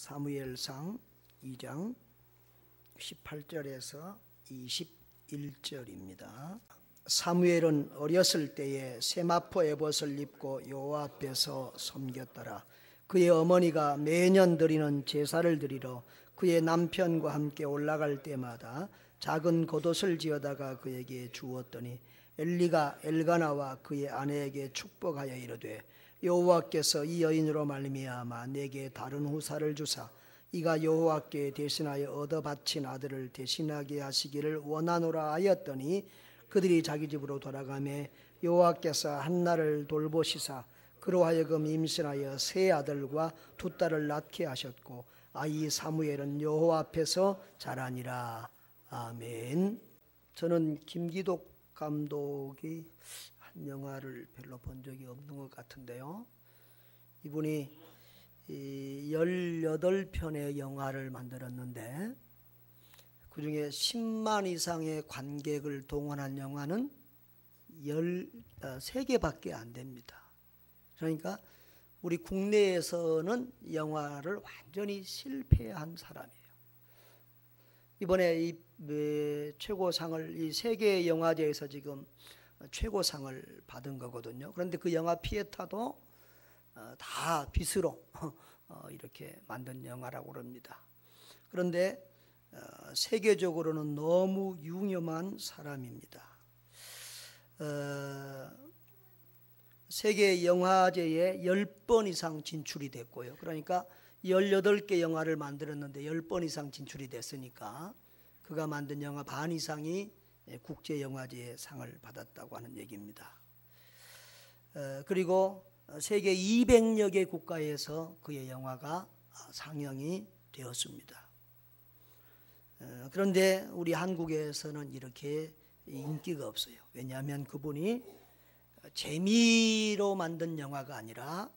사무엘상 2장 18절에서 21절입니다. 사무엘은 어렸을 때에 세마포 에봇을 입고 여호와 앞에서 섬겼더라. 그의 어머니가 매년 드리는 제사를 드리러 그의 남편과 함께 올라갈 때마다 작은 겉옷을 지어다가 그에게 주었더니 엘리가 엘가나와 그의 아내에게 축복하여 이르되 여호와께서 이 여인으로 말미암아 내게 다른 후사를 주사 이가 여호와께 대신하여 얻어 바친 아들을 대신하게 하시기를 원하노라 하였더니 그들이 자기 집으로 돌아가매 여호와께서 한나를 돌보시사 그로 하여금 임신하여 세 아들과 두 딸을 낳게 하셨고 아이 사무엘은 여호와 앞에서 자라니라. 아멘. 저는 김기독 감독이 한 영화를 별로 본 적이 없는 것 같은데요. 이분이 18편의 영화를 만들었는데 그중에 10만 이상의 관객을 동원한 영화는 13개밖에 안 됩니다. 그러니까 우리 국내에서는 영화를 완전히 실패한 사람이에요. 이번에 이 최고상을 이 세계 영화제에서 지금 최고상을 받은 거거든요. 그런데 그 영화 피에타도 다 빚으로 이렇게 만든 영화라고 그럽니다. 그런데 세계적으로는 너무 유명한 사람입니다. 세계 영화제에 10번 이상 진출이 됐고요. 그러니까 18개 영화를 만들었는데 10번 이상 진출이 됐으니까 그가 만든 영화 반 이상이 국제영화제의 상을 받았다고 하는 얘기입니다. 그리고 세계 200여 개 국가에서 그의 영화가 상영이 되었습니다. 그런데 우리 한국에서는 이렇게 인기가 없어요. 왜냐하면 그분이 재미로 만든 영화가 아니라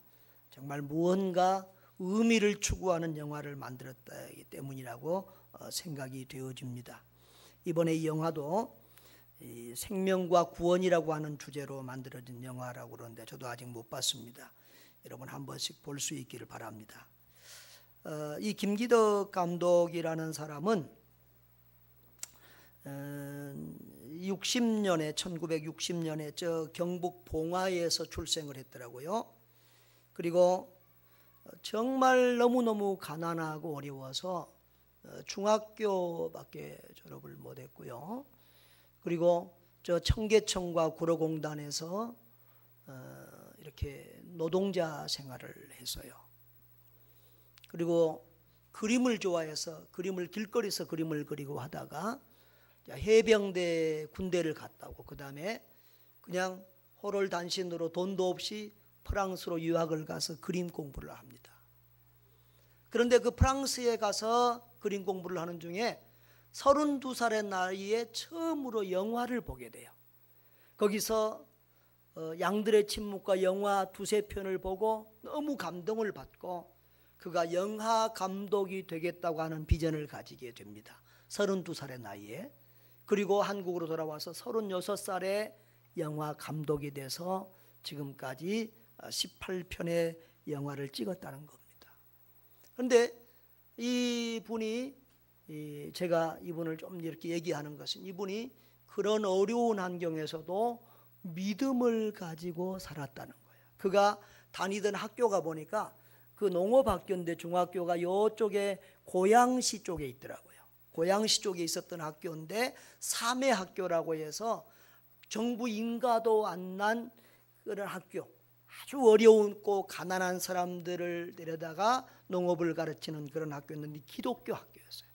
정말 무언가 의미를 추구하는 영화를 만들었기 때문이라고 생각이 되어집니다. 이번에 이 영화도 생명과 구원이라고 하는 주제로 만들어진 영화라고 그러는데 저도 아직 못 봤습니다. 여러분 한 번씩 볼 수 있기를 바랍니다. 이 김기덕 감독이라는 사람은 1960년에 저 경북 봉화에서 출생을 했더라고요. 그리고 정말 너무너무 가난하고 어려워서 중학교밖에 졸업을 못했고요. 그리고 저 청계천과 구로공단에서 이렇게 노동자 생활을 했어요. 그리고 그림을 좋아해서 길거리에서 그림을 그리고 하다가 해병대 군대를 갔다 오고 그 다음에 그냥 호롤단신으로 돈도 없이 프랑스로 유학을 가서 그림 공부를 합니다. 그런데 그 프랑스에 가서 그림 공부를 하는 중에 32살의 나이에 처음으로 영화를 보게 돼요. 거기서 양들의 침묵과 영화 두세 편을 보고 너무 감동을 받고 그가 영화 감독이 되겠다고 하는 비전을 가지게 됩니다. 32살의 나이에. 그리고 한국으로 돌아와서 36살에 영화 감독이 돼서 지금까지 18편의 영화를 찍었다는 겁니다. 그런데 이분이 제가 이분을 좀 이렇게 얘기하는 것은 이분이 그런 어려운 환경에서도 믿음을 가지고 살았다는 거예요. 그가 다니던 학교가 보니까 그 농업학교인데 중학교가 이쪽에 고양시 쪽에 있더라고요. 고양시 쪽에 있었던 학교인데 삼해학교라고 해서 정부 인가도 안 난 그런 학교, 아주 어려운고 가난한 사람들을 데려다가 농업을 가르치는 그런 학교였는데 기독교 학교였어요.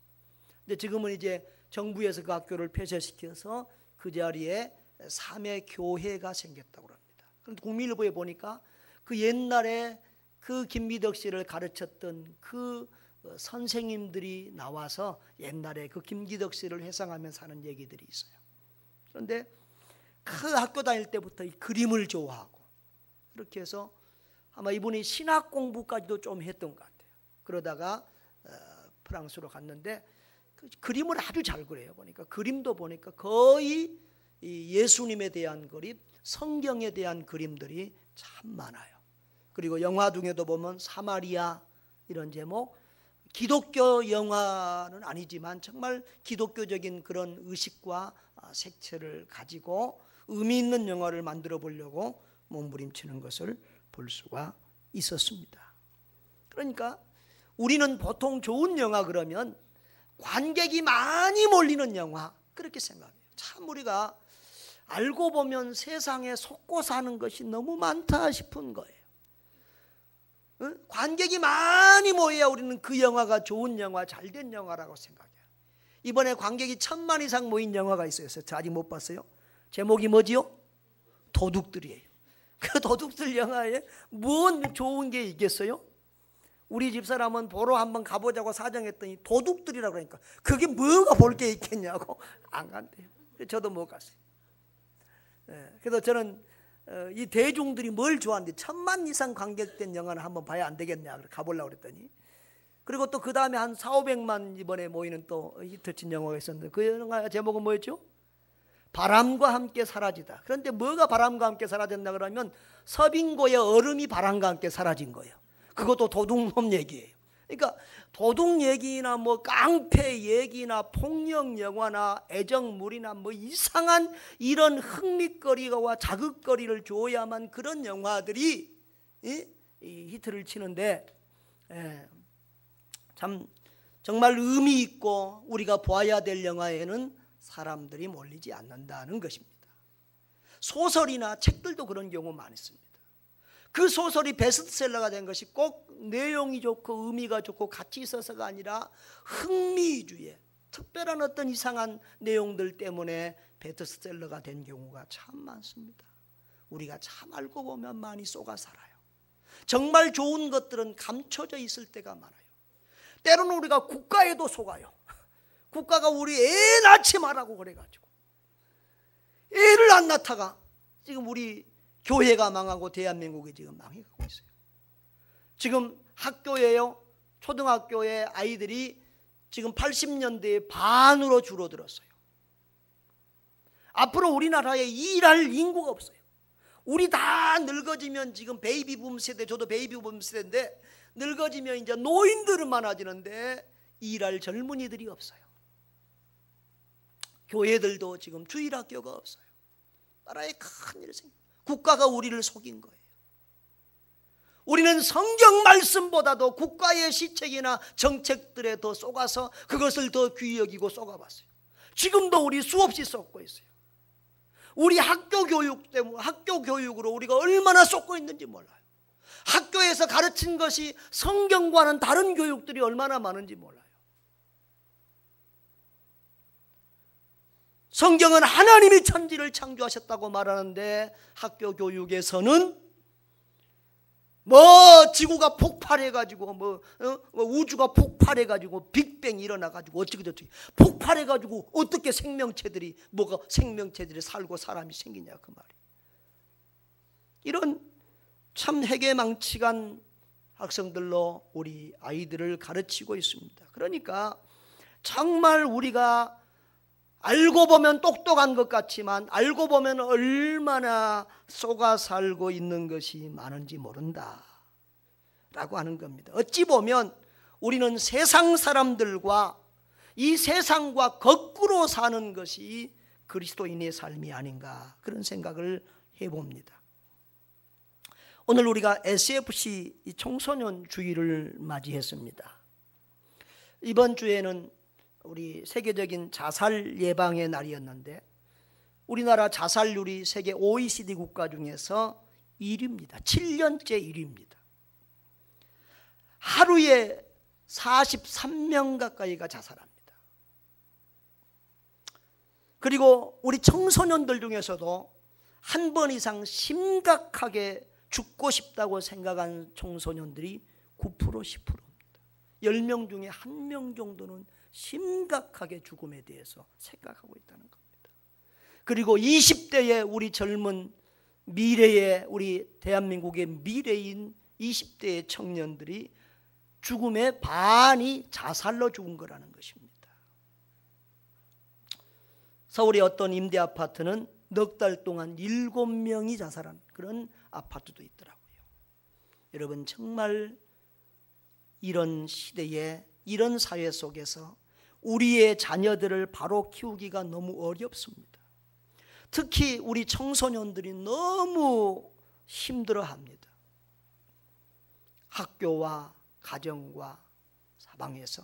근데 지금은 이제 정부에서 그 학교를 폐쇄시켜서 그 자리에 삼해교회가 생겼다고 합니다. 그런데 국민일보에 보니까 그 옛날에 그 김기덕 씨를 가르쳤던 그 선생님들이 나와서 옛날에 그 김기덕 씨를 회상하면서 하는 얘기들이 있어요. 그런데 그 학교 다닐 때부터 이 그림을 좋아하고 그렇게 해서 아마 이분이 신학 공부까지도 좀 했던 것 같아요. 그러다가 프랑스로 갔는데 그 그림을 아주 잘 그려요. 보니까 그림도 보니까 거의 예수님에 대한 그림, 성경에 대한 그림들이 참 많아요. 그리고 영화 중에도 보면 사마리아 이런 제목, 기독교 영화는 아니지만 정말 기독교적인 그런 의식과 색채를 가지고 의미 있는 영화를 만들어 보려고 몸부림치는 것을 볼 수가 있었습니다. 그러니까 우리는 보통 좋은 영화 그러면 관객이 많이 몰리는 영화 그렇게 생각해요. 참 우리가 알고 보면 세상에 속고 사는 것이 너무 많다 싶은 거예요. 관객이 많이 모여야 우리는 그 영화가 좋은 영화, 잘된 영화라고 생각해요. 이번에 관객이 1000만 이상 모인 영화가 있어요. 저 아직 못 봤어요. 제목이 뭐지요? 도둑들이에요. 그 도둑들 영화에 뭔 좋은 게 있겠어요? 우리 집사람은 보러 한번 가보자고 사정했더니 도둑들이라고 그러니까 그게 뭐가 볼 게 있겠냐고 안 간대요. 저도 못 갔어요. 그래서 저는 이 대중들이 뭘 좋아하는데 1000만 이상 관객된 영화는 한번 봐야 안 되겠냐 가보려고 그랬더니, 그리고 또 그 다음에 한 400~500만 이번에 모이는 또 히트친 영화가 있었는데 그 영화 제목은 뭐였죠? 바람과 함께 사라지다. 그런데 뭐가 바람과 함께 사라졌나 그러면 서빙고의 얼음이 바람과 함께 사라진 거예요. 그것도 도둑놈 얘기예요. 그러니까 도둑 얘기나 뭐 깡패 얘기나 폭력 영화나 애정물이나 뭐 이상한 이런 흥미거리와 자극거리를 줘야만 그런 영화들이 이 히트를 치는데, 참 정말 의미 있고 우리가 보아야 될 영화에는 사람들이 몰리지 않는다는 것입니다. 소설이나 책들도 그런 경우 많이 있습니다. 그 소설이 베스트셀러가 된 것이 꼭 내용이 좋고 의미가 좋고 가치 있어서가 아니라 흥미주의, 특별한 어떤 이상한 내용들 때문에 베스트셀러가 된 경우가 참 많습니다. 우리가 참 알고 보면 많이 속아 살아요. 정말 좋은 것들은 감춰져 있을 때가 많아요. 때로는 우리가 국가에도 속아요. 국가가 우리 애 낳지 말라고 그래가지고 애를 안 낳다가 지금 우리 교회가 망하고 대한민국이 지금 망해가고 있어요. 지금 학교에요, 초등학교에 아이들이 지금 80년대에 반으로 줄어들었어요. 앞으로 우리나라에 일할 인구가 없어요. 우리 다 늙어지면 지금 베이비붐 세대, 저도 베이비붐 세대인데 늙어지면 이제 노인들은 많아지는데 일할 젊은이들이 없어요. 교회들도 지금 주일학교가 없어요. 나라에 큰일이 생깁니다. 국가가 우리를 속인 거예요. 우리는 성경 말씀보다도 국가의 시책이나 정책들에 더 속아서 그것을 더 귀히 여기고 속아봤어요. 지금도 우리 수없이 속고 있어요. 우리 학교 교육 때문에, 학교 교육으로 우리가 얼마나 속고 있는지 몰라요. 학교에서 가르친 것이 성경과는 다른 교육들이 얼마나 많은지 몰라요. 성경은 하나님이 천지를 창조하셨다고 말하는데 학교 교육에서는 뭐 지구가 폭발해가지고 뭐 우주가 폭발해가지고 빅뱅 일어나가지고 어쩌고저쩌고 폭발해가지고 어떻게 생명체들이 살고 사람이 생기냐 그 말이에요. 이런 참 해괴망측한 학생들로 우리 아이들을 가르치고 있습니다. 그러니까 정말 우리가 알고 보면 똑똑한 것 같지만 알고 보면 얼마나 속아 살고 있는 것이 많은지 모른다 라고 하는 겁니다. 어찌 보면 우리는 세상 사람들과 이 세상과 거꾸로 사는 것이 그리스도인의 삶이 아닌가 그런 생각을 해봅니다. 오늘 우리가 SFC 청소년 주일을 맞이했습니다. 이번 주에는 우리 세계적인 자살 예방의 날이었는데 우리나라 자살률이 세계 OECD 국가 중에서 1위입니다. 7년째 1위입니다. 하루에 43명 가까이가 자살합니다. 그리고 우리 청소년들 중에서도 한 번 이상 심각하게 죽고 싶다고 생각한 청소년들이 9%, 10%입니다. 10명 중에 1명 정도는 심각하게 죽음에 대해서 생각하고 있다는 겁니다. 그리고 20대의 우리 젊은 미래의 우리 대한민국의 미래인 20대의 청년들이 죽음의 반이 자살로 죽은 거라는 것입니다. 서울의 어떤 임대 아파트는 넉 달 동안 7명이 자살한 그런 아파트도 있더라고요. 여러분 정말 이런 시대에 이런 사회 속에서 우리의 자녀들을 바로 키우기가 너무 어렵습니다. 특히 우리 청소년들이 너무 힘들어합니다. 학교와 가정과 사방에서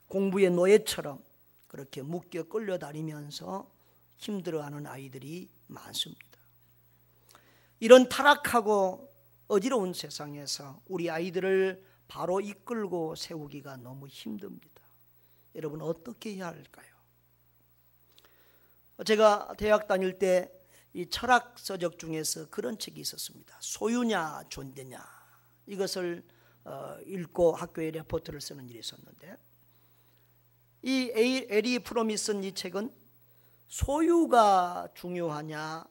공부의 노예처럼 그렇게 묶여 끌려다니면서 힘들어하는 아이들이 많습니다. 이런 타락하고 어지러운 세상에서 우리 아이들을 바로 이끌고 세우기가 너무 힘듭니다. 여러분 어떻게 해야 할까요? 제가 대학 다닐 때 이 철학 서적 중에서 그런 책이 있었습니다. 소유냐 존재냐, 이것을 읽고 학교에 레포트를 쓰는 일이 있었는데, 이 에리 프롬이 쓴 이 책은 소유가 중요하냐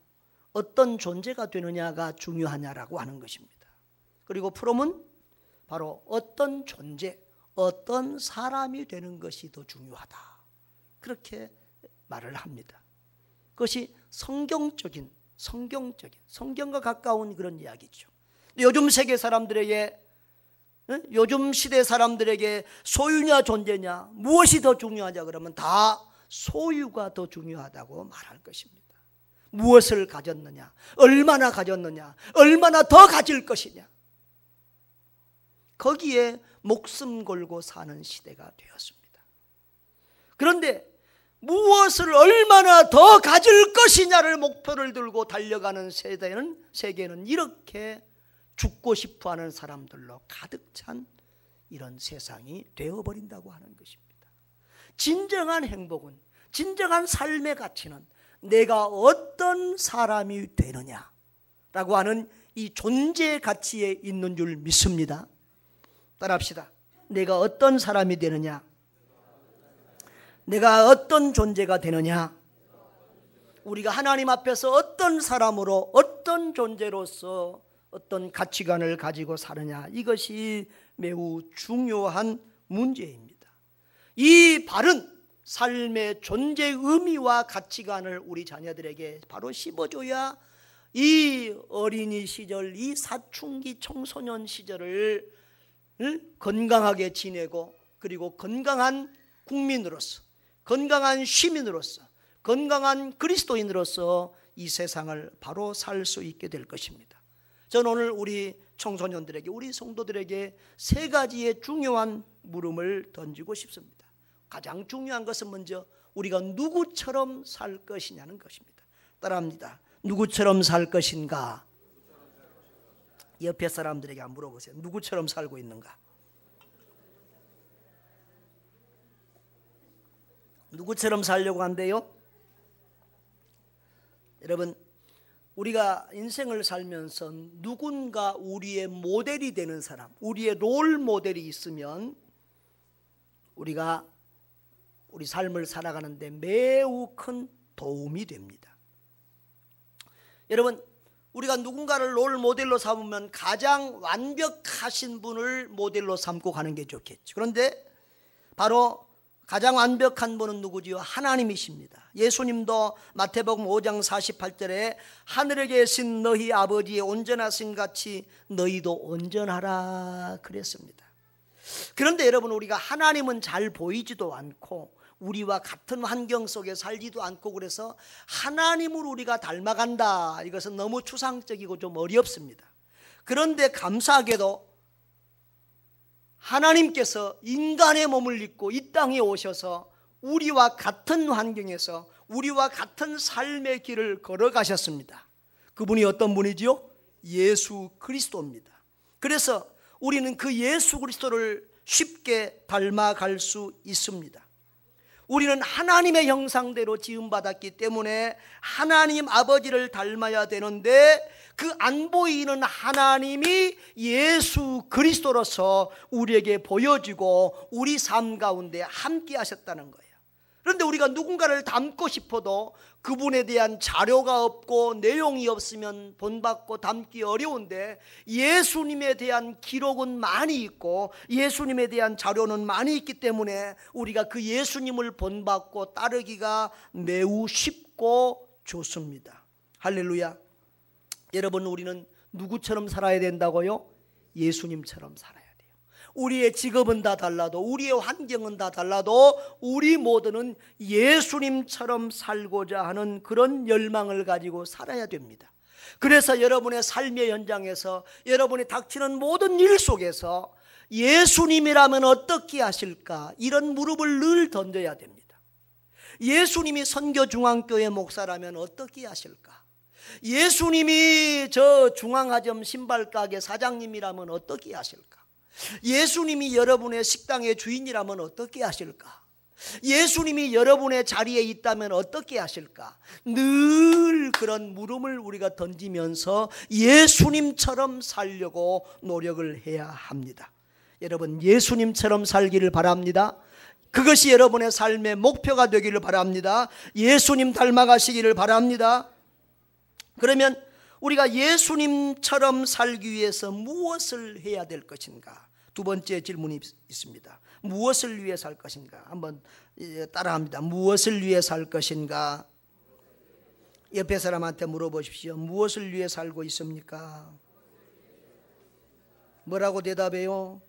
어떤 존재가 되느냐가 중요하냐라고 하는 것입니다. 그리고 프롬은 바로 어떤 존재, 어떤 사람이 되는 것이 더 중요하다, 그렇게 말을 합니다. 그것이 성경과 가까운 그런 이야기죠. 요즘 세계 사람들에게, 요즘 시대 사람들에게 소유냐 존재냐, 무엇이 더 중요하냐 그러면 다 소유가 더 중요하다고 말할 것입니다. 무엇을 가졌느냐, 얼마나 가졌느냐, 얼마나 더 가질 것이냐, 거기에 목숨 걸고 사는 시대가 되었습니다. 그런데 무엇을 얼마나 더 가질 것이냐를 목표를 들고 달려가는 세계는 이렇게 죽고 싶어하는 사람들로 가득 찬 이런 세상이 되어버린다고 하는 것입니다. 진정한 행복은, 진정한 삶의 가치는 내가 어떤 사람이 되느냐라고 하는 이 존재 가치에 있는 줄 믿습니다. 따라합시다. 내가 어떤 사람이 되느냐, 내가 어떤 존재가 되느냐, 우리가 하나님 앞에서 어떤 사람으로, 어떤 존재로서 어떤 가치관을 가지고 사느냐, 이것이 매우 중요한 문제입니다. 이 바른 삶의 존재 의미와 가치관을 우리 자녀들에게 바로 심어줘야 이 어린이 시절, 이 사춘기 청소년 시절을 건강하게 지내고, 그리고 건강한 국민으로서, 건강한 시민으로서, 건강한 그리스도인으로서 이 세상을 바로 살 수 있게 될 것입니다. 저는 오늘 우리 청소년들에게, 우리 성도들에게 세 가지의 중요한 물음을 던지고 싶습니다. 가장 중요한 것은 먼저 우리가 누구처럼 살 것이냐는 것입니다. 따라합니다. 누구처럼 살 것인가? 옆에 사람들에게 한번 물어보세요. 누구처럼 살고 있는가? 누구처럼 살려고 한대요? 여러분, 우리가 인생을 살면서 누군가 우리의 모델이 되는 사람, 우리의 롤 모델이 있으면 우리가 우리 삶을 살아가는데 매우 큰 도움이 됩니다. 여러분, 우리가 누군가를 롤 모델로 삼으면 가장 완벽하신 분을 모델로 삼고 가는 게 좋겠죠. 그런데 바로 가장 완벽한 분은 누구지요? 하나님이십니다. 예수님도 마태복음 5장 48절에 하늘에 계신 너희 아버지의 온전하신 같이 너희도 온전하라 그랬습니다. 그런데 여러분, 우리가 하나님은 잘 보이지도 않고 우리와 같은 환경 속에 살지도 않고, 그래서 하나님을 우리가 닮아간다, 이것은 너무 추상적이고 좀 어렵습니다. 그런데 감사하게도 하나님께서 인간의 몸을 입고 이 땅에 오셔서 우리와 같은 환경에서 우리와 같은 삶의 길을 걸어가셨습니다. 그분이 어떤 분이지요? 예수 그리스도입니다. 그래서 우리는 그 예수 그리스도를 쉽게 닮아갈 수 있습니다. 우리는 하나님의 형상대로 지음받았기 때문에 하나님 아버지를 닮아야 되는데, 그 안 보이는 하나님이 예수 그리스도로서 우리에게 보여지고 우리 삶 가운데 함께 하셨다는 거예요. 그런데 우리가 누군가를 닮고 싶어도 그분에 대한 자료가 없고 내용이 없으면 본받고 닮기 어려운데, 예수님에 대한 기록은 많이 있고 예수님에 대한 자료는 많이 있기 때문에 우리가 그 예수님을 본받고 따르기가 매우 쉽고 좋습니다. 할렐루야. 여러분, 우리는 누구처럼 살아야 된다고요? 예수님처럼 살아야 돼요. 우리의 직업은 다 달라도, 우리의 환경은 다 달라도 우리 모두는 예수님처럼 살고자 하는 그런 열망을 가지고 살아야 됩니다. 그래서 여러분의 삶의 현장에서, 여러분이 닥치는 모든 일 속에서 예수님이라면 어떻게 하실까, 이런 무릎을 늘 던져야 됩니다. 예수님이 선교중앙교회 목사라면 어떻게 하실까? 예수님이 저 중앙하점 신발가게 사장님이라면 어떻게 하실까? 예수님이 여러분의 식당의 주인이라면 어떻게 하실까? 예수님이 여러분의 자리에 있다면 어떻게 하실까? 늘 그런 물음을 우리가 던지면서 예수님처럼 살려고 노력을 해야 합니다. 여러분, 예수님처럼 살기를 바랍니다. 그것이 여러분의 삶의 목표가 되기를 바랍니다. 예수님 닮아가시기를 바랍니다. 그러면 우리가 예수님처럼 살기 위해서 무엇을 해야 될 것인가? 두 번째 질문이 있습니다. 무엇을 위해 살 것인가? 한번 따라합니다. 무엇을 위해 살 것인가? 옆에 사람한테 물어보십시오. 무엇을 위해 살고 있습니까? 뭐라고 대답해요?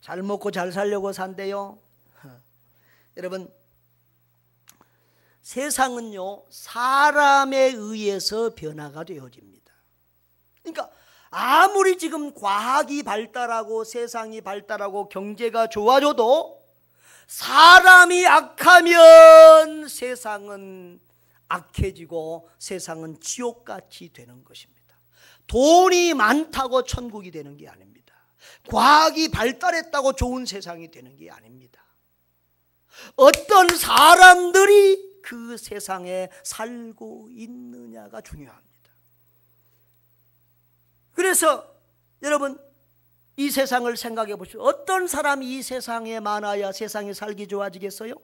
잘 먹고 잘 살려고 산대요. 여러분, 세상은요, 사람에 의해서 변화가 되어집니다. 그러니까 아무리 지금 과학이 발달하고 세상이 발달하고 경제가 좋아져도 사람이 악하면 세상은 악해지고 세상은 지옥같이 되는 것입니다. 돈이 많다고 천국이 되는 게 아닙니다. 과학이 발달했다고 좋은 세상이 되는 게 아닙니다. 어떤 사람들이 그 세상에 살고 있느냐가 중요합니다. 그래서 여러분, 이 세상을 생각해 보십시오. 어떤 사람이 이 세상에 많아야 세상이 살기 좋아지겠어요?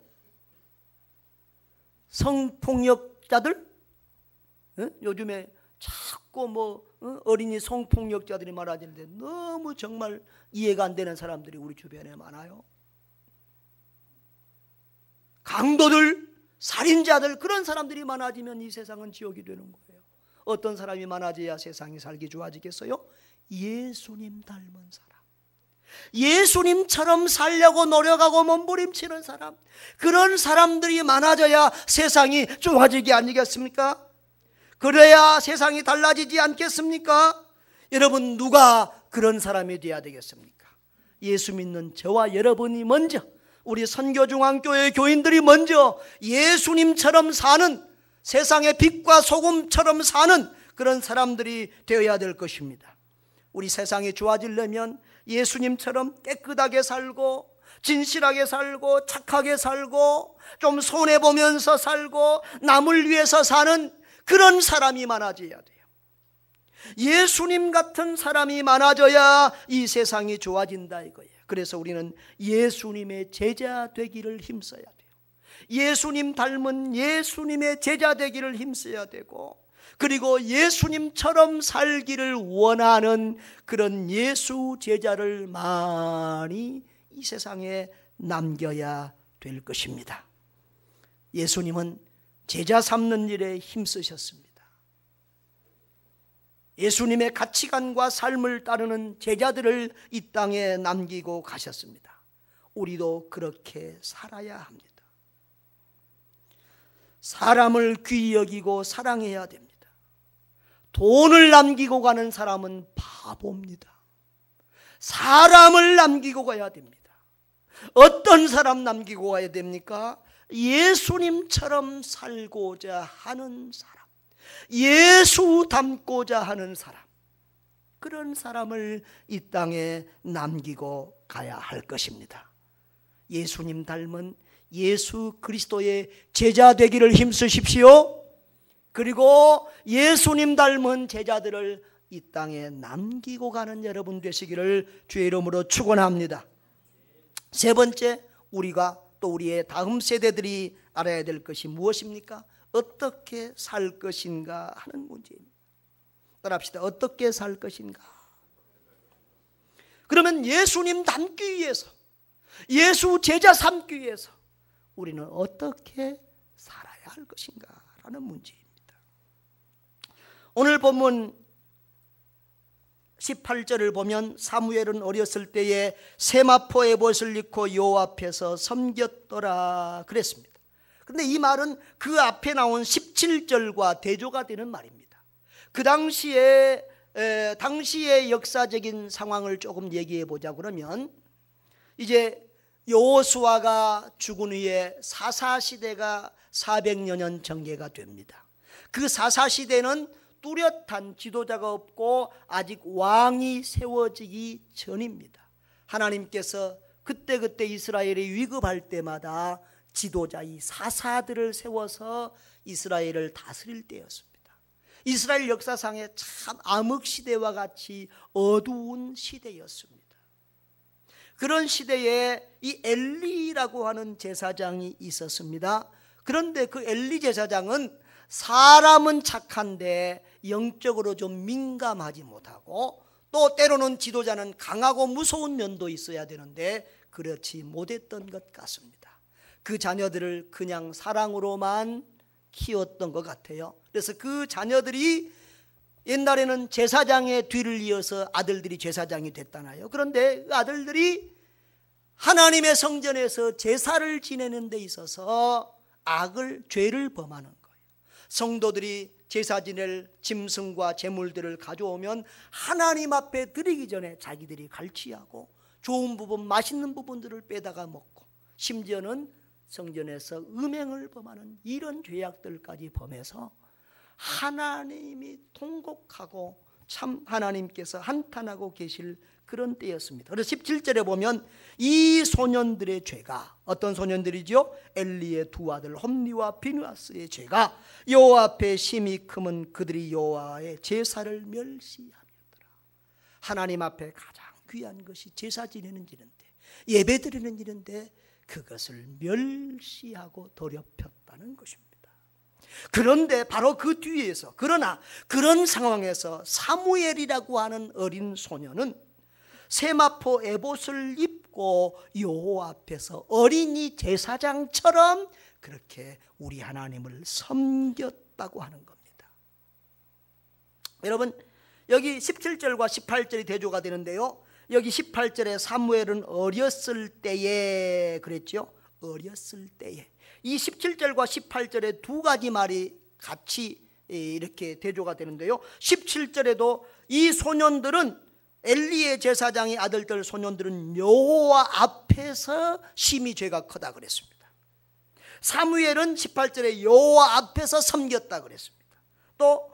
성폭력자들? 요즘에 자꾸 어린이 성폭력자들이 많아지는데 너무 정말 이해가 안 되는 사람들이 우리 주변에 많아요. 강도들, 살인자들, 그런 사람들이 많아지면 이 세상은 지옥이 되는 거예요. 어떤 사람이 많아져야 세상이 살기 좋아지겠어요? 예수님 닮은 사람, 예수님처럼 살려고 노력하고 몸부림치는 사람, 그런 사람들이 많아져야 세상이 좋아지기 아니겠습니까? 그래야 세상이 달라지지 않겠습니까? 여러분, 누가 그런 사람이 되어야 되겠습니까? 예수 믿는 저와 여러분이 먼저, 우리 선교중앙교회 교인들이 먼저 예수님처럼 사는, 세상의 빛과 소금처럼 사는 그런 사람들이 되어야 될 것입니다. 우리 세상이 좋아지려면 예수님처럼 깨끗하게 살고 진실하게 살고 착하게 살고 좀 손해보면서 살고 남을 위해서 사는 그런 사람이 많아져야 돼요. 예수님 같은 사람이 많아져야 이 세상이 좋아진다 이거예요. 그래서 우리는 예수님의 제자 되기를 힘써야 돼요. 예수님 닮은 예수님의 제자 되기를 힘써야 되고, 그리고 예수님처럼 살기를 원하는 그런 예수 제자를 많이 이 세상에 남겨야 될 것입니다. 예수님은 제자 삼는 일에 힘쓰셨습니다. 예수님의 가치관과 삶을 따르는 제자들을 이 땅에 남기고 가셨습니다. 우리도 그렇게 살아야 합니다. 사람을 귀히 여기고 사랑해야 됩니다. 돈을 남기고 가는 사람은 바보입니다. 사람을 남기고 가야 됩니다. 어떤 사람 남기고 가야 됩니까? 예수님처럼 살고자 하는 사람, 예수 닮고자 하는 사람, 그런 사람을 이 땅에 남기고 가야 할 것입니다. 예수님 닮은 예수 그리스도의 제자 되기를 힘쓰십시오. 그리고 예수님 닮은 제자들을 이 땅에 남기고 가는 여러분 되시기를 주의 이름으로 축원합니다. 세 번째, 우리가 또 우리의 다음 세대들이 알아야 될 것이 무엇입니까? 어떻게 살 것인가 하는 문제입니다. 따라합시다. 어떻게 살 것인가? 그러면 예수님 닮기 위해서, 예수 제자 삼기 위해서 우리는 어떻게 살아야 할 것인가 라는 문제입니다. 오늘 본문 18절을 보면 사무엘은 어렸을 때에 세마포 에봇을 입고 여호와 앞에서 섬겼더라 그랬습니다. 그런데 이 말은 그 앞에 나온 17절과 대조가 되는 말입니다. 그 당시의 역사적인 상황을 조금 얘기해 보자. 그러면 이제 여호수아가 죽은 후에 사사시대가 400여 년 전개가 됩니다. 그 사사시대는 뚜렷한 지도자가 없고 아직 왕이 세워지기 전입니다. 하나님께서 그때그때 이스라엘이 위급할 때마다 지도자 이 사사들을 세워서 이스라엘을 다스릴 때였습니다. 이스라엘 역사상에 참 암흑시대와 같이 어두운 시대였습니다. 그런 시대에 이 엘리라고 하는 제사장이 있었습니다. 그런데 그 엘리 제사장은 사람은 착한데 영적으로 좀 민감하지 못하고 또 때로는 지도자는 강하고 무서운 면도 있어야 되는데 그렇지 못했던 것 같습니다. 그 자녀들을 그냥 사랑으로만 키웠던 것 같아요. 그래서 그 자녀들이 옛날에는 제사장의 뒤를 이어서 아들들이 제사장이 됐잖아요. 그런데 그 아들들이 하나님의 성전에서 제사를 지내는 데 있어서 죄를 범하는 거예요. 성도들이 제사 지낼 짐승과 제물들을 가져오면 하나님 앞에 드리기 전에 자기들이 갈취하고 좋은 부분, 맛있는 부분들을 빼다가 먹고 심지어는 성전에서 음행을 범하는 이런 죄악들까지 범해서 하나님이 통곡하고 참 하나님께서 한탄하고 계실 그런 때였습니다. 그래서 17절에 보면 이 소년들의 죄가, 어떤 소년들이죠? 엘리의 두 아들 홈리와 비누아스의 죄가 여호와 앞에 심히 크면 그들이 여호와의 제사를 멸시하였더라. 하나님 앞에 가장 귀한 것이 제사 지내는 일인데, 예배 드리는 일인데 그것을 멸시하고 더럽혔다는 것입니다. 그런데 바로 그 뒤에서, 그러나 그런 상황에서 사무엘이라고 하는 어린 소년은 세마포 에봇을 입고 여호와 앞에서 어린이 제사장처럼 그렇게 우리 하나님을 섬겼다고 하는 겁니다. 여러분, 여기 17절과 18절이 대조가 되는데요, 여기 18절에 사무엘은 어렸을 때에 그랬죠. 어렸을 때에. 이 17절과 18절에 두 가지 말이 같이 이렇게 대조가 되는데요, 17절에도 이 소년들은, 엘리의 제사장의 아들들 소년들은 여호와 앞에서 심히 죄가 크다 그랬습니다. 사무엘은 18절에 여호와 앞에서 섬겼다 그랬습니다. 또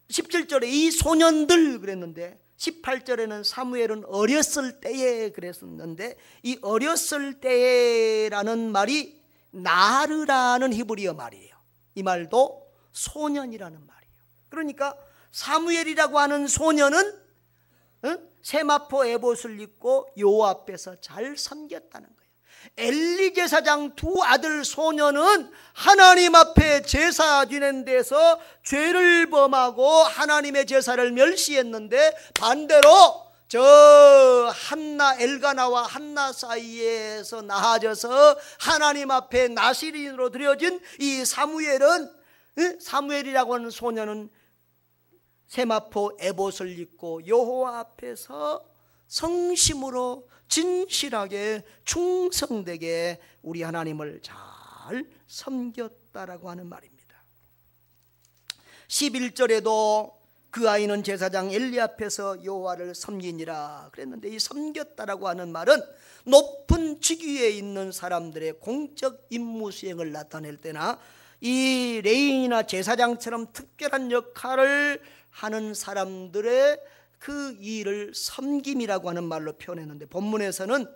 17절에 이 소년들 그랬는데 18절에는 사무엘은 어렸을 때에 그랬었는데, 이 어렸을 때라는 말이 나르라는 히브리어 말이에요. 이 말도 소년이라는 말이에요. 그러니까 사무엘이라고 하는 소년은 세마포 에봇을 입고 여호와 앞에서 잘 섬겼다는 거예요. 엘리 제사장 두 아들 소년은 하나님 앞에 제사 지낸 데서 죄를 범하고 하나님의 제사를 멸시했는데, 반대로 저 엘가나와 한나 사이에서 나아져서 하나님 앞에 나시린으로 드려진 이 사무엘이라고 하는 소년은 세마포 에봇을 입고 여호와 앞에서 성심으로 진실하게 충성되게 우리 하나님을 잘 섬겼다라고 하는 말입니다. 11절에도 그 아이는 제사장 엘리 앞에서 여호와를 섬기니라 그랬는데, 이 섬겼다라고 하는 말은 높은 직위에 있는 사람들의 공적 임무 수행을 나타낼 때나 이 레위인이나 제사장처럼 특별한 역할을 하는 사람들의 그 일을 섬김이라고 하는 말로 표현했는데, 본문에서는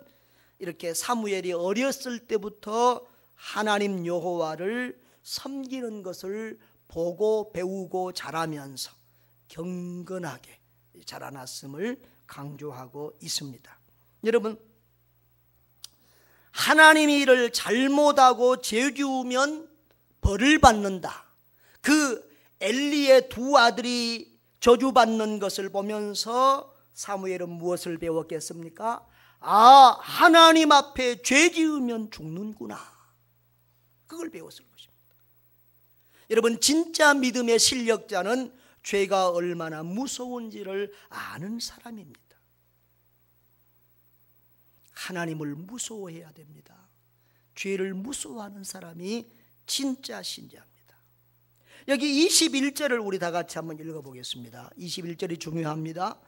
이렇게 사무엘이 어렸을 때부터 하나님 여호와를 섬기는 것을 보고 배우고 자라면서 경건하게 자라났음을 강조하고 있습니다. 여러분, 하나님이 이를 잘못하고 죄 지으면 벌을 받는다, 그 엘리의 두 아들이 저주받는 것을 보면서 사무엘은 무엇을 배웠겠습니까? 하나님 앞에 죄 지으면 죽는구나, 그걸 배웠을 것입니다. 여러분, 진짜 믿음의 실력자는 죄가 얼마나 무서운지를 아는 사람입니다. 하나님을 무서워해야 됩니다. 죄를 무서워하는 사람이 진짜 신자입니다. 여기 21절을 우리 다 같이 한번 읽어보겠습니다. 21절이 중요합니다.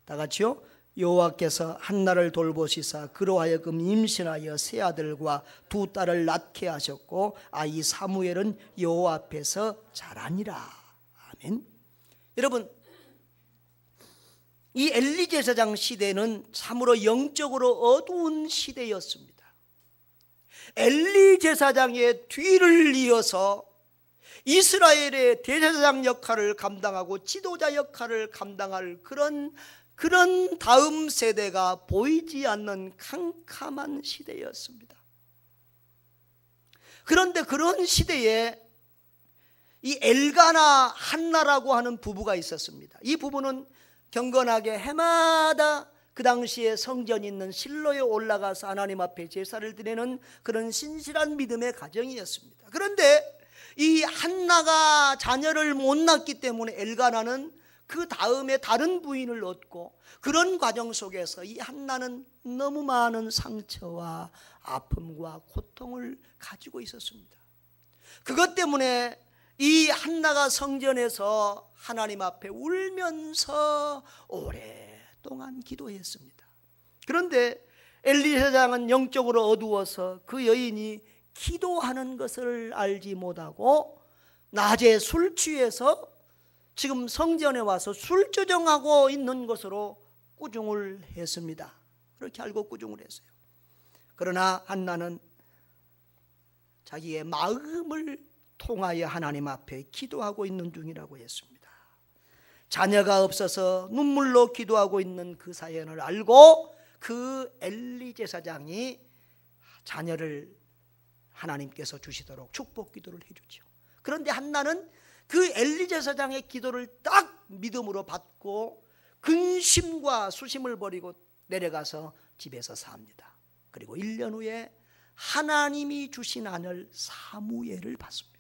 다 같이요. 여호와께서 한나를 돌보시사 그로 하여금 임신하여 세 아들과 두 딸을 낳게 하셨고 아이 사무엘은 여호와 앞에서 자라니라. 아멘. 여러분, 이 엘리 제사장 시대는 참으로 영적으로 어두운 시대였습니다. 엘리 제사장의 뒤를 이어서 이스라엘의 대제사장 역할을 감당하고 지도자 역할을 감당할 그런 다음 세대가 보이지 않는 캄캄한 시대였습니다. 그런데 그런 시대에 이 엘가나 한나라고 하는 부부가 있었습니다. 이 부부는 경건하게 해마다 그 당시에 성전이 있는 실로에 올라가서 하나님 앞에 제사를 드리는 그런 신실한 믿음의 가정이었습니다. 그런데 이 한나가 자녀를 못 낳기 때문에 엘가나는 그 다음에 다른 부인을 얻고, 그런 과정 속에서 이 한나는 너무 많은 상처와 아픔과 고통을 가지고 있었습니다. 그것 때문에 이 한나가 성전에서 하나님 앞에 울면서 오랫동안 기도했습니다. 그런데 엘리 제사장은 영적으로 어두워서 그 여인이 기도하는 것을 알지 못하고 낮에 술 취해서 지금 성전에 와서 술 조정하고 있는 것으로 꾸중을 했습니다. 그렇게 알고 꾸중을 했어요. 그러나 한나는 자기의 마음을 통하여 하나님 앞에 기도하고 있는 중이라고 했습니다. 자녀가 없어서 눈물로 기도하고 있는 그 사연을 알고 그 엘리 제사장이 자녀를 하나님께서 주시도록 축복 기도를 해주죠. 그런데 한나는 그 엘리 제사장의 기도를 딱 믿음으로 받고 근심과 수심을 버리고 내려가서 집에서 삽니다. 그리고 1년 후에 하나님이 주신 아들 사무엘을 받습니다.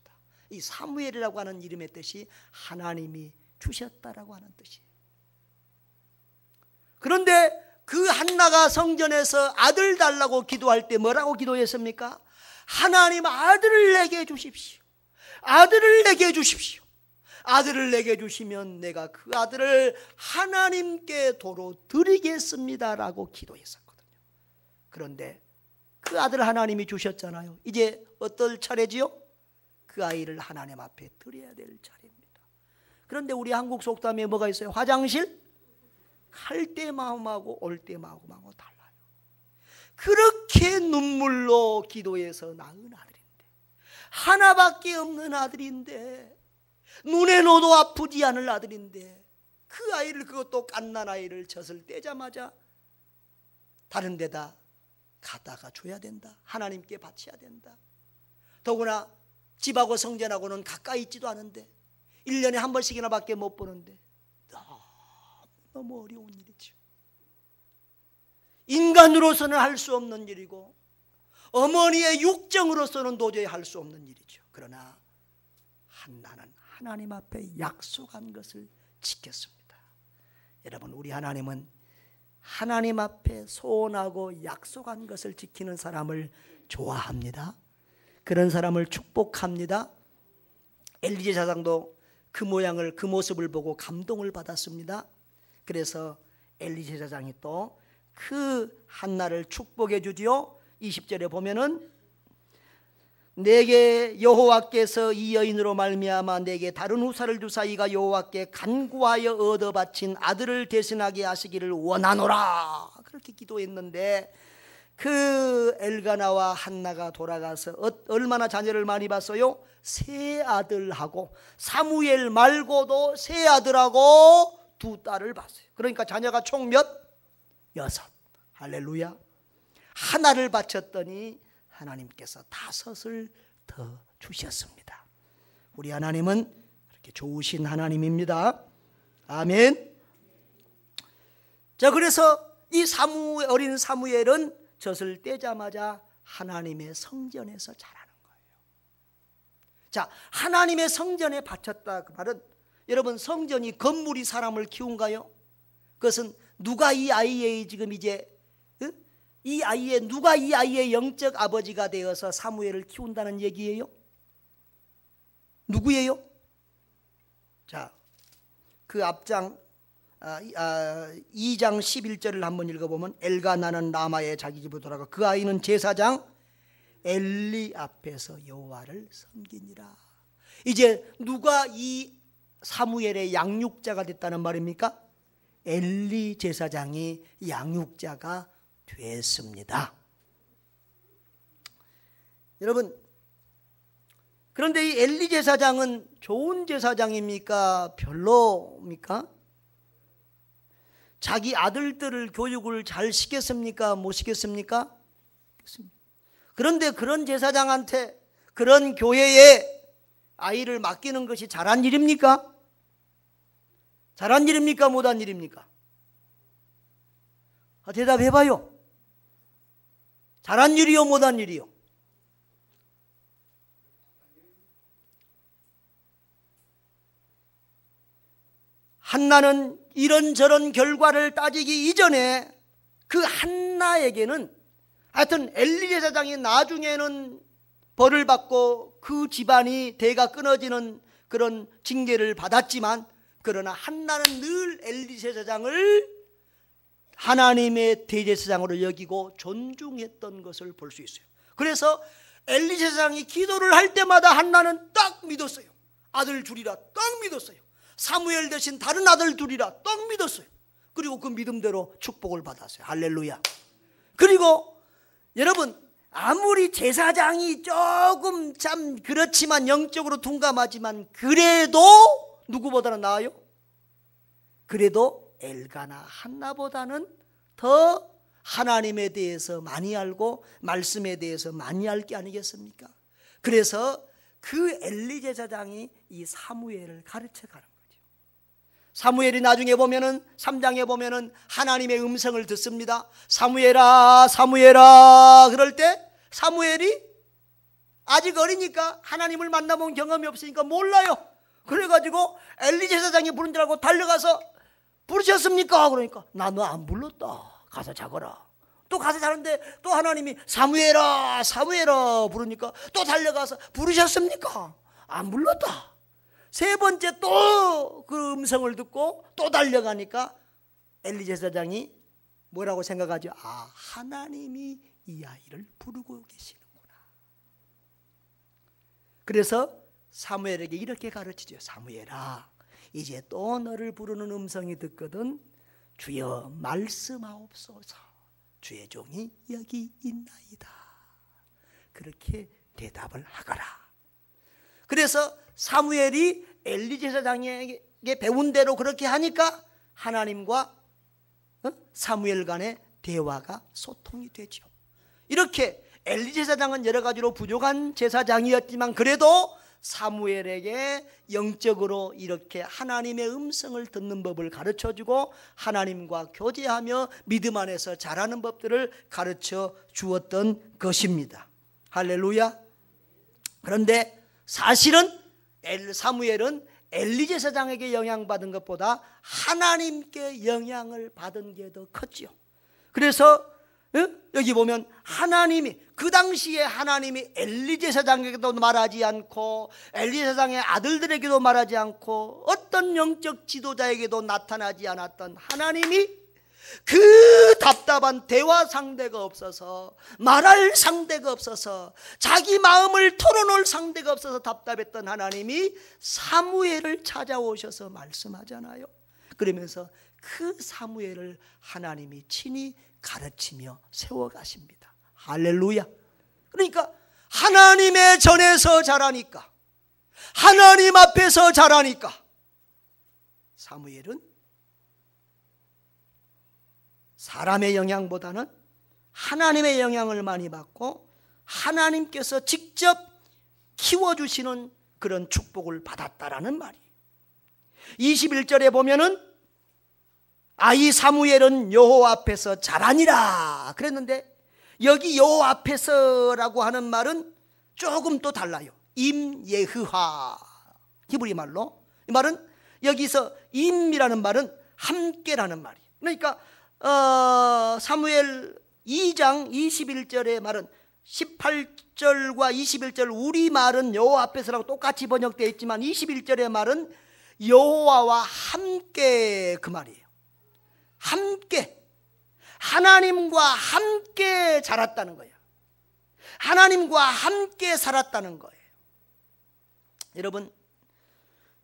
이 사무엘이라고 하는 이름의 뜻이 하나님이 주셨다라고 하는 뜻이에요. 그런데 그 한나가 성전에서 아들 달라고 기도할 때 뭐라고 기도했습니까? 하나님 아들을 내게 주십시오. 아들을 내게 주십시오. 아들을 내게 주시면 내가 그 아들을 하나님께 도로 드리겠습니다라고 기도했었거든요. 그런데 그 아들 하나님이 주셨잖아요. 이제 어떨 차례지요? 그 아이를 하나님 앞에 드려야 될 차례입니다. 그런데 우리 한국 속담에 뭐가 있어요? 화장실 갈 때 마음하고 올 때 마음하고 달라요. 그렇게 눈물로 기도해서 낳은 아들인데, 하나밖에 없는 아들인데, 눈에 넣어도 아프지 않을 아들인데, 그 아이를, 그것도 갓난 아이를 젖을 떼자마자 다른 데다 갖다가 줘야 된다. 하나님께 바쳐야 된다. 더구나 집하고 성전하고는 가까이 있지도 않은데 1년에 한 번씩이나 밖에 못 보는데 너무 어려운 일이죠. 인간으로서는 할 수 없는 일이고 어머니의 육정으로서는 도저히 할 수 없는 일이죠. 그러나 한나는 하나님 앞에 약속한 것을 지켰습니다. 여러분, 우리 하나님은 하나님 앞에 소원하고 약속한 것을 지키는 사람을 좋아합니다. 그런 사람을 축복합니다. 엘리 제사장도 그 모양을, 그 모습을 보고 감동을 받았습니다. 그래서 엘리 제사장이 또 그 한나를 축복해 주지요. 20절에 보면은 내게 여호와께서 이 여인으로 말미암아 내게 다른 후사를 주사 이가 여호와께 간구하여 얻어 바친 아들을 대신하게 하시기를 원하노라, 그렇게 기도했는데 그 엘가나와 한나가 돌아가서 얼마나 자녀를 많이 봤어요? 세 아들하고, 사무엘 말고도 세 아들하고 두 딸을 봤어요. 그러니까 자녀가 총 몇? 6. 할렐루야. 하나를 바쳤더니 하나님께서 5을 더 주셨습니다. 우리 하나님은 그렇게 좋으신 하나님입니다. 아멘. 자, 그래서 이 어린 사무엘은 젖을 떼자마자 하나님의 성전에서 자라는 거예요. 자, 하나님의 성전에 바쳤다, 그 말은 여러분 성전이 건물이 사람을 키운가요? 그것은 누가 이 아이의 지금 이제 누가 이 아이의 영적 아버지가 되어서 사무엘을 키운다는 얘기예요? 누구예요? 자, 그 앞장 2장 11절을 한번 읽어보면 엘가나는 라마에 자기 집으로 돌아가 그 아이는 제사장 엘리 앞에서 여호와를 섬기니라. 이제 누가 이 사무엘의 양육자가 됐다는 말입니까? 엘리 제사장이 양육자가 됐습니다. 여러분, 그런데 이 엘리 제사장은 좋은 제사장입니까? 별로입니까? 자기 아들들을 교육을 잘 시켰습니까? 못 시켰습니까? 그런데 그런 제사장한테 그런 교회에 아이를 맡기는 것이 잘한 일입니까? 잘한 일입니까? 못한 일입니까? 대답해봐요. 잘한 일이요? 못한 일이요? 한나는 이런저런 결과를 따지기 이전에 그 한나에게는 하여튼 엘리 제사장이 나중에는 벌을 받고 그 집안이 대가 끊어지는 그런 징계를 받았지만, 그러나 한나는 늘 엘리 제사장을 하나님의 대제사장으로 여기고 존중했던 것을 볼 수 있어요. 그래서 엘리 제사장이 기도를 할 때마다 한나는 딱 믿었어요. 아들 둘이라 딱 믿었어요. 사무엘 대신 다른 아들 둘이라 딱 믿었어요. 그리고 그 믿음대로 축복을 받았어요. 할렐루야. 그리고 여러분, 아무리 제사장이 조금 참 그렇지만 영적으로 둔감하지만 그래도 누구보다는 나아요? 그래도 엘가나 한나보다는 더 하나님에 대해서 많이 알고 말씀에 대해서 많이 알 게 아니겠습니까? 그래서 그 엘리 제사장이 이 사무엘을 가르쳐 가는 거죠. 사무엘이 나중에 보면은 3장에 보면은 하나님의 음성을 듣습니다. 사무엘아 사무엘아. 그럴 때 사무엘이 아직 어리니까 하나님을 만나본 경험이 없으니까 몰라요. 그래가지고 엘리 제사장이 부른 줄 알고 달려가서 부르셨습니까? 그러니까 나 너 안 불렀다. 가서 자거라. 또 가서 자는데 또 하나님이 사무엘아 사무엘아 부르니까 또 달려가서 부르셨습니까? 안 불렀다. 세 번째 또 그 음성을 듣고 또 달려가니까 엘리 제사장이 뭐라고 생각하죠? 아, 하나님이 이 아이를 부르고 계시는구나. 그래서 사무엘에게 이렇게 가르치죠. 사무엘아, 이제 또 너를 부르는 음성이 듣거든 주여 말씀하옵소서. 주의 종이 여기 있나이다. 그렇게 대답을 하거라. 그래서 사무엘이 엘리 제사장에게 배운 대로 그렇게 하니까 하나님과 사무엘 간의 대화가 소통이 되죠. 이렇게 엘리 제사장은 여러 가지로 부족한 제사장이었지만 그래도 사무엘에게 영적으로 이렇게 하나님의 음성을 듣는 법을 가르쳐주고 하나님과 교제하며 믿음 안에서 자라는 법들을 가르쳐 주었던 것입니다. 할렐루야. 그런데 사실은 사무엘은 엘리 제사장에게 영향받은 것보다 하나님께 영향을 받은 게 더 컸죠. 그래서 여기 보면 하나님이 그 당시에 하나님이 엘리 제사장에게도 말하지 않고 엘리 제사장의 아들들에게도 말하지 않고 어떤 영적 지도자에게도 나타나지 않았던 하나님이 그 답답한 대화 상대가 없어서 말할 상대가 없어서 자기 마음을 털어놓을 상대가 없어서 답답했던 하나님이 사무엘을 찾아오셔서 말씀하잖아요. 그러면서 그 사무엘을 하나님이 친히 가르치며 세워가십니다. 할렐루야. 그러니까 하나님의 전에서 자라니까, 하나님 앞에서 자라니까 사무엘은 사람의 영향보다는 하나님의 영향을 많이 받고 하나님께서 직접 키워주시는 그런 축복을 받았다라는 말이에요. 21절에 보면은 아이 사무엘은 여호와 앞에서 자라니라 그랬는데 여기 여호와 앞에서라고 하는 말은 조금 또 달라요. 임예흐화 히브리 말로. 이 말은 여기서 임이라는 말은 함께라는 말이에요. 그러니까 사무엘 2장 21절의 말은 18절과 21절 우리말은 여호와 앞에서라고 똑같이 번역되어 있지만 21절의 말은 여호와와 함께, 그 말이에요. 함께, 하나님과 함께 자랐다는 거예요. 하나님과 함께 살았다는 거예요. 여러분,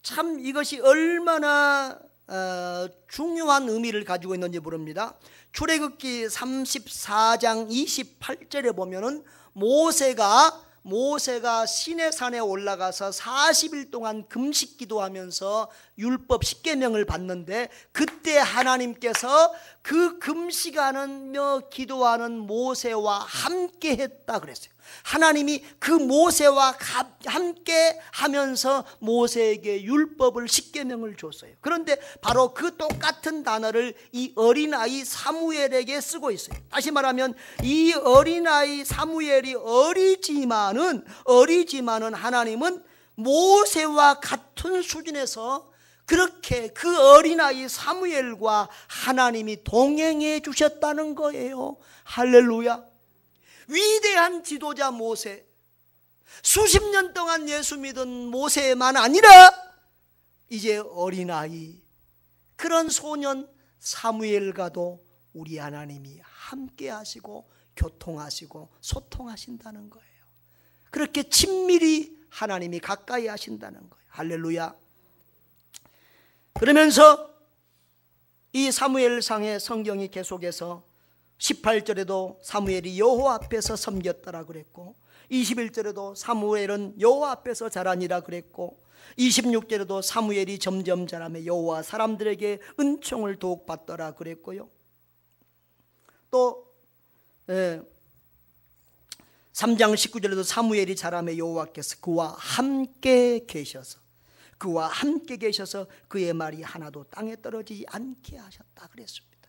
참 이것이 얼마나 중요한 의미를 가지고 있는지 모릅니다. 출애굽기 34장 28절에 보면은 모세가 시내산에 올라가서 40일 동안 금식 기도하면서 율법 10계명을 받는데, 그때 하나님께서 그 금식하며 기도하는 모세와 함께 했다 그랬어요. 하나님이 그 모세와 함께 하면서 모세에게 율법을 10계명을 줬어요. 그런데 바로 그 똑같은 단어를 이 어린아이 사무엘에게 쓰고 있어요. 다시 말하면 이 어린아이 사무엘이 어리지만은 하나님은 모세와 같은 수준에서 그렇게 그 어린아이 사무엘과 하나님이 동행해 주셨다는 거예요. 할렐루야. 위대한 지도자 모세, 수십 년 동안 예수 믿은 모세만 아니라 이제 어린아이, 그런 소년 사무엘과도 우리 하나님이 함께 하시고 교통하시고 소통하신다는 거예요. 그렇게 친밀히 하나님이 가까이 하신다는 거예요. 할렐루야. 그러면서 이 사무엘상의 성경이 계속해서 18절에도 사무엘이 여호와 앞에서 섬겼더라 그랬고, 21절에도 사무엘은 여호와 앞에서 자라니라 그랬고, 26절에도 사무엘이 점점 자라며 여호와 사람들에게 은총을 더욱 받더라 그랬고요. 또 3장 19절에도 사무엘이 자라며 여호와께서 그와 함께 계셔서 그의 말이 하나도 땅에 떨어지지 않게 하셨다 그랬습니다.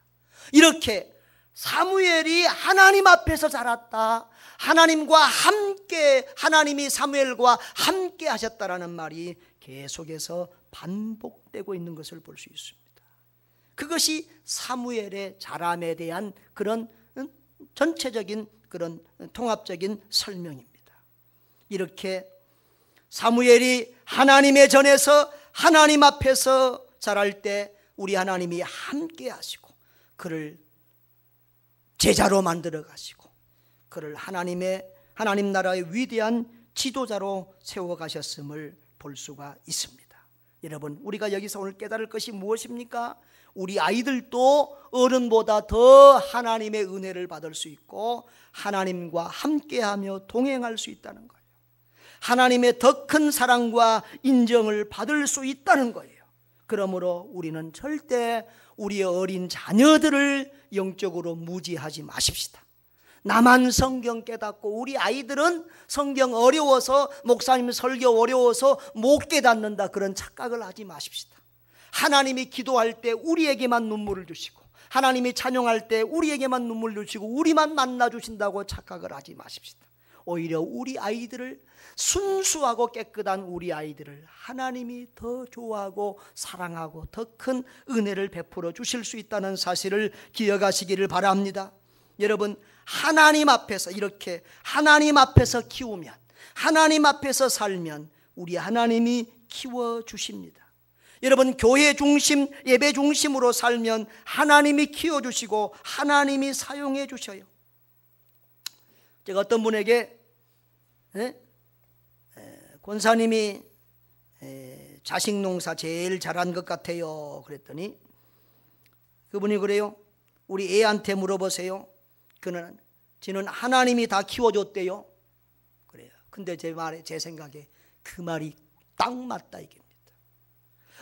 이렇게 사무엘이 하나님 앞에서 자랐다, 하나님과 함께, 하나님이 사무엘과 함께 하셨다라는 말이 계속해서 반복되고 있는 것을 볼 수 있습니다. 그것이 사무엘의 자람에 대한 그런 전체적인 그런 통합적인 설명입니다. 이렇게 사무엘이 하나님의 전에서 하나님 앞에서 자랄 때 우리 하나님이 함께 하시고 그를 제자로 만들어 가시고 그를 하나님 나라의 위대한 지도자로 세워 가셨음을 볼 수가 있습니다. 여러분, 우리가 여기서 오늘 깨달을 것이 무엇입니까? 우리 아이들도 어른보다 더 하나님의 은혜를 받을 수 있고 하나님과 함께하며 동행할 수 있다는 거예요. 하나님의 더 큰 사랑과 인정을 받을 수 있다는 거예요. 그러므로 우리는 절대 우리의 어린 자녀들을 영적으로 무지하지 마십시다. 나만 성경 깨닫고 우리 아이들은 성경 어려워서, 목사님 설교 어려워서 못 깨닫는다, 그런 착각을 하지 마십시다. 하나님이 기도할 때 우리에게만 눈물을 주시고 하나님이 찬양할 때 우리에게만 눈물을 주시고 우리만 만나주신다고 착각을 하지 마십시다. 오히려 우리 아이들을, 순수하고 깨끗한 우리 아이들을 하나님이 더 좋아하고 사랑하고 더 큰 은혜를 베풀어 주실 수 있다는 사실을 기억하시기를 바랍니다. 여러분, 하나님 앞에서 이렇게 하나님 앞에서 키우면, 하나님 앞에서 살면 우리 하나님이 키워주십니다. 여러분, 교회 중심, 예배 중심으로 살면 하나님이 키워주시고 하나님이 사용해 주셔요. 제가 어떤 분에게 권사님이 자식 농사 제일 잘한 것 같아요 그랬더니 그분이 그래요. 우리 애한테 물어보세요. 지는 하나님이 다 키워줬대요. 그래요. 근데 제 생각에 그 말이 딱 맞다 이겁니다.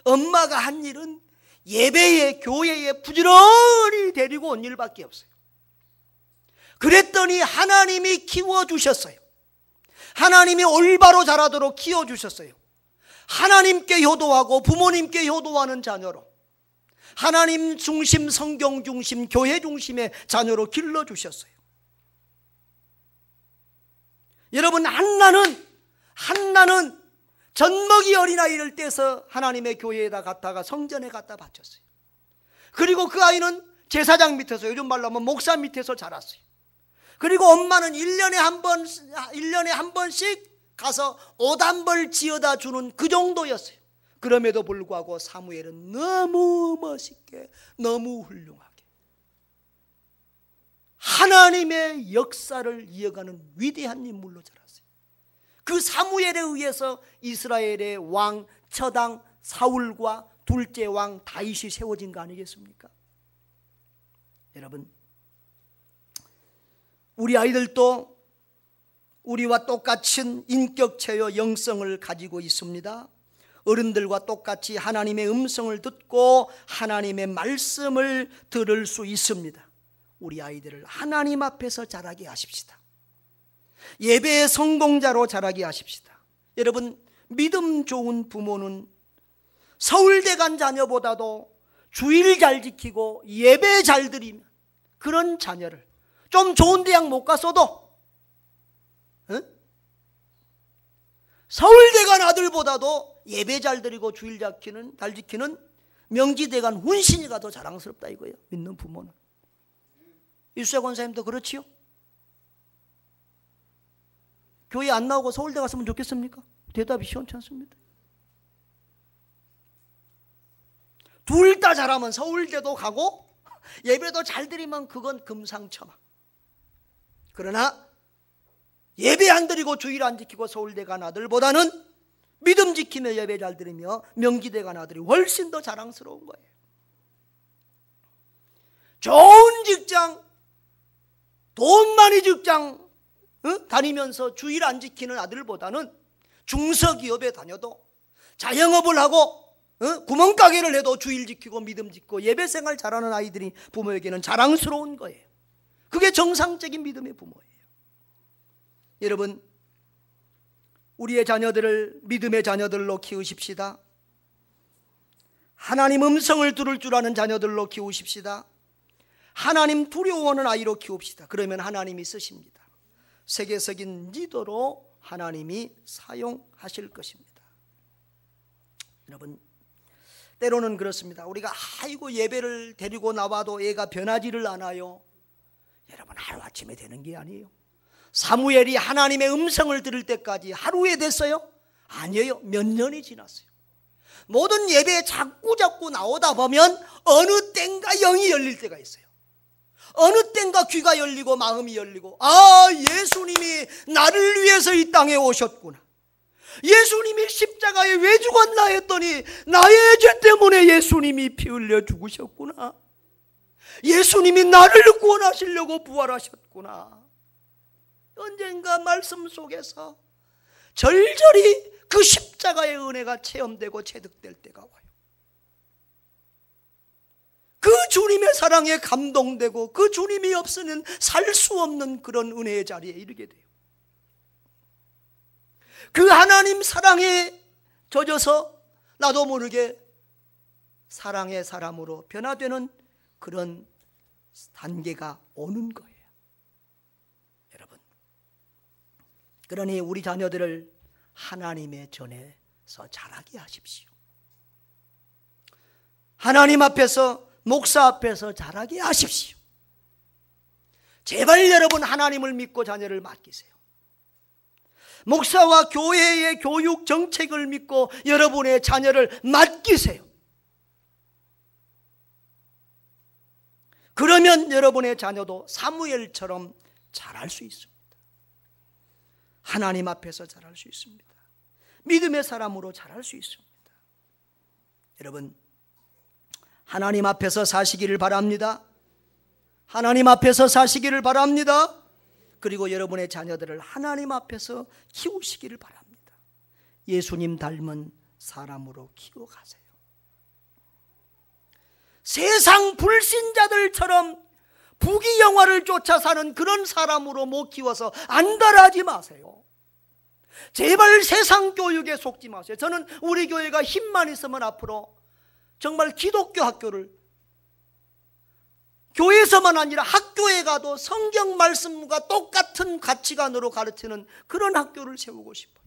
엄마가 한 일은 예배에, 교회에 부지런히 데리고 온 일밖에 없어요. 그랬더니 하나님이 키워주셨어요. 하나님이 올바로 자라도록 키워주셨어요. 하나님께 효도하고 부모님께 효도하는 자녀로, 하나님 중심, 성경 중심, 교회 중심의 자녀로 길러주셨어요. 여러분, 한나는 젖먹이 어린아이를 떼서 하나님의 교회에다 갖다가 성전에 갖다 바쳤어요. 그리고 그 아이는 제사장 밑에서, 요즘 말로 하면 목사 밑에서 자랐어요. 그리고 엄마는 1년에 한 번씩 가서 옷한벌 지어다 주는 그 정도였어요. 그럼에도 불구하고 사무엘은 너무 멋있게, 너무 훌륭하게 하나님의 역사를 이어가는 위대한 인물로 자랐어요. 그 사무엘에 의해서 이스라엘의 왕 첫왕 사울과 둘째 왕 다윗이 세워진 거 아니겠습니까? 여러분, 우리 아이들도 우리와 똑같은 인격체와 영성을 가지고 있습니다. 어른들과 똑같이 하나님의 음성을 듣고 하나님의 말씀을 들을 수 있습니다. 우리 아이들을 하나님 앞에서 자라게 하십시다. 예배의 성공자로 자라게 하십시다. 여러분, 믿음 좋은 부모는 서울대 간 자녀보다도 주일 잘 지키고 예배 잘 드리면 그런 자녀를, 좀 좋은 대학 못 갔어도 서울대 간 아들보다도 예배 잘 드리고 주일 잘 지키는 명지대 간 훈신이가 더 자랑스럽다 이거예요. 믿는 부모는. 일수야 권사님도 그렇지요? 교회 안 나오고 서울대 갔으면 좋겠습니까? 대답이 시원치 않습니다. 둘 다 잘하면 서울대도 가고 예배도 잘 드리면 그건 금상첨화. 그러나 예배 안 드리고 주일 안 지키고 서울대 간 아들보다는 믿음 지키며 예배 잘 드리며 명지대 간 아들이 훨씬 더 자랑스러운 거예요. 좋은 직장, 돈 많이 직장 다니면서 주일 안 지키는 아들보다는 중소기업에 다녀도 자영업을 하고 구멍가게를 해도 주일 지키고 믿음 지키고 예배생활 잘하는 아이들이 부모에게는 자랑스러운 거예요. 그게 정상적인 믿음의 부모예요. 여러분, 우리의 자녀들을 믿음의 자녀들로 키우십시다. 하나님 음성을 들을 줄 아는 자녀들로 키우십시다. 하나님 두려워하는 아이로 키웁시다. 그러면 하나님이 쓰십니다. 세계적인 리더로 하나님이 사용하실 것입니다. 여러분, 때로는 그렇습니다. 우리가 아이고 예배를 데리고 나와도 애가 변하지를 않아요. 여러분, 하루아침에 되는 게 아니에요. 사무엘이 하나님의 음성을 들을 때까지 하루에 됐어요? 아니에요. 몇 년이 지났어요. 모든 예배에 자꾸 나오다 보면 어느 땐가 영이 열릴 때가 있어요. 어느 땐가 귀가 열리고 마음이 열리고, 아, 예수님이 나를 위해서 이 땅에 오셨구나. 예수님이 십자가에 왜 죽었나 했더니 나의 죄 때문에 예수님이 피 흘려 죽으셨구나. 예수님이 나를 구원하시려고 부활하셨구나. 언젠가 말씀 속에서 절절히 그 십자가의 은혜가 체험되고 체득될 때가 와요. 그 주님의 사랑에 감동되고 그 주님이 없으면 살 수 없는 그런 은혜의 자리에 이르게 돼요. 그 하나님 사랑에 젖어서 나도 모르게 사랑의 사람으로 변화되는 그런 단계가 오는 거예요. 여러분, 그러니 우리 자녀들을 하나님의 전에서 자라게 하십시오. 하나님 앞에서, 목사 앞에서 자라게 하십시오. 제발 여러분, 하나님을 믿고 자녀를 맡기세요. 목사와 교회의 교육 정책을 믿고 여러분의 자녀를 맡기세요. 그러면 여러분의 자녀도 사무엘처럼 자랄 수 있습니다. 하나님 앞에서 자랄 수 있습니다. 믿음의 사람으로 자랄 수 있습니다. 여러분, 하나님 앞에서 사시기를 바랍니다. 하나님 앞에서 사시기를 바랍니다. 그리고 여러분의 자녀들을 하나님 앞에서 키우시기를 바랍니다. 예수님 닮은 사람으로 키워가세요. 세상 불신자들처럼 부귀영화를 쫓아 사는 그런 사람으로 못 키워서 안달하지 마세요. 제발 세상 교육에 속지 마세요. 저는 우리 교회가 힘만 있으면 앞으로 정말 기독교 학교를, 교회에서만 아니라 학교에 가도 성경 말씀과 똑같은 가치관으로 가르치는 그런 학교를 세우고 싶어요.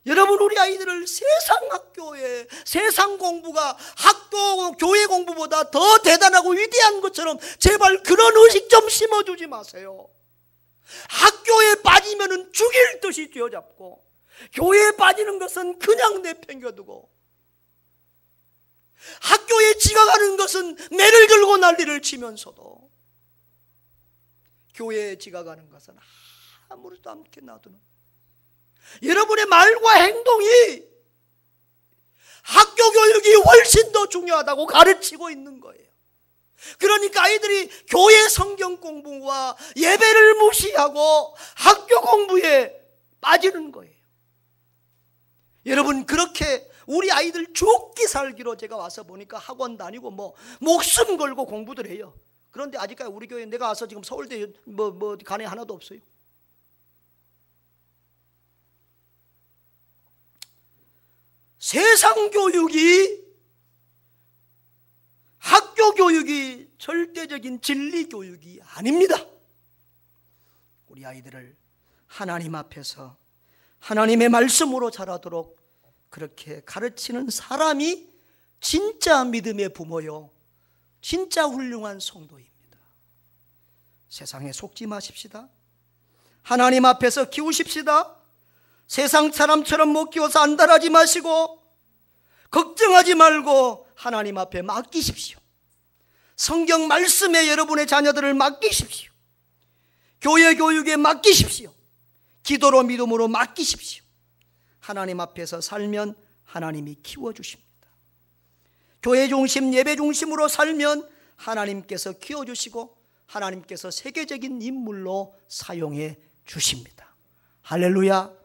여러분, 우리 아이들을 세상 학교에, 세상 공부가 학교, 교회 공부보다 더 대단하고 위대한 것처럼 제발 그런 의식 좀 심어주지 마세요. 학교에 빠지면은 죽일 듯이 쥐어잡고, 교회에 빠지는 것은 그냥 내팽겨두고, 학교에 지각하는 것은 매를 들고 난리를 치면서도, 교회에 지각하는 것은 아무렇지도 않게 놔두는, 여러분의 말과 행동이 학교 교육이 훨씬 더 중요하다고 가르치고 있는 거예요. 그러니까 아이들이 교회 성경 공부와 예배를 무시하고 학교 공부에 빠지는 거예요. 여러분, 그렇게 우리 아이들 죽기 살기로 제가 와서 보니까 학원 다니고 목숨 걸고 공부들 해요. 그런데 아직까지 우리 교회 내가 와서 지금 서울대 간에 하나도 없어요. 세상 교육이, 학교 교육이 절대적인 진리 교육이 아닙니다. 우리 아이들을 하나님 앞에서 하나님의 말씀으로 자라도록 그렇게 가르치는 사람이 진짜 믿음의 부모요, 진짜 훌륭한 성도입니다. 세상에 속지 마십시다. 하나님 앞에서 키우십시다. 세상 사람처럼 못 키워서 안달하지 마시고 걱정하지 말고 하나님 앞에 맡기십시오. 성경 말씀에 여러분의 자녀들을 맡기십시오. 교회 교육에 맡기십시오. 기도로 믿음으로 맡기십시오. 하나님 앞에서 살면 하나님이 키워주십니다. 교회 중심, 예배 중심으로 살면 하나님께서 키워주시고 하나님께서 세계적인 인물로 사용해 주십니다. 할렐루야.